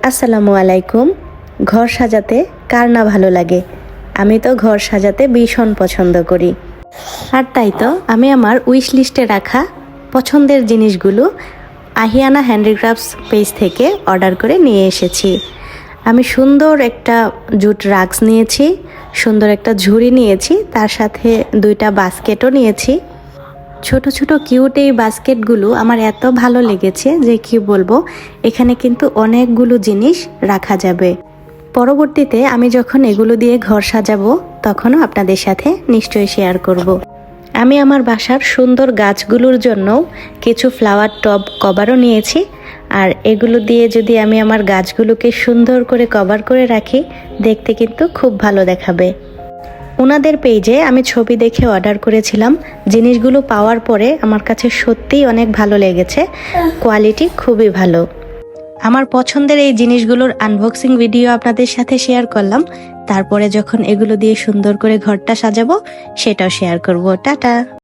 আসসালামু আলাইকুম। ঘর সাজাতে কার না ভালো লাগে? আমি তো ঘর সাজাতে ভীষণ পছন্দ করি। আর তাই তো আমি আমার উইশ লিস্টে রাখা পছন্দের জিনিসগুলো আহিয়ানা হ্যান্ডিক্রাফটস পেজ থেকে অর্ডার করে নিয়ে এসেছি। আমি সুন্দর একটা জুট রাগস নিয়েছি, সুন্দর একটা ঝুড়ি নিয়েছি, তার সাথে 2টা বাস্কেটও নিয়েছি। ছোট ছোট কিউট এই বাস্কেটগুলো আমার এত ভালো লেগেছে যে কি বলবো। এখানে কিন্তু অনেকগুলো জিনিস রাখা যাবে। পরবর্তীতে আমি যখন এগুলো দিয়ে ঘর সাজাবো তখনও আপনাদের সাথে নিশ্চয়ই শেয়ার করব। আমি আমার বাসার সুন্দর গাছগুলোর জন্য কিছু ফ্লাওয়ার টব কভারও নিয়েছি। আর এগুলো দিয়ে যদি আমি আমার গাছগুলোকে সুন্দর করে কভার করে রাখি, দেখতে কিন্তু খুব ভালো দেখাবে। ওনাদের পেজে আমি ছবি দেখে অর্ডার করেছিলাম। জিনিসগুলো পাওয়ার পরে আমার কাছে সত্যিই অনেক ভালো লেগেছে, কোয়ালিটি খুবই ভালো। আমার পছন্দের এই জিনিসগুলোর আনবক্সিং ভিডিও আপনাদের সাথে শেয়ার করলাম। তারপরে যখন এগুলো দিয়ে সুন্দর করে ঘরটা সাজাবো সেটাও শেয়ার করব। টাটা।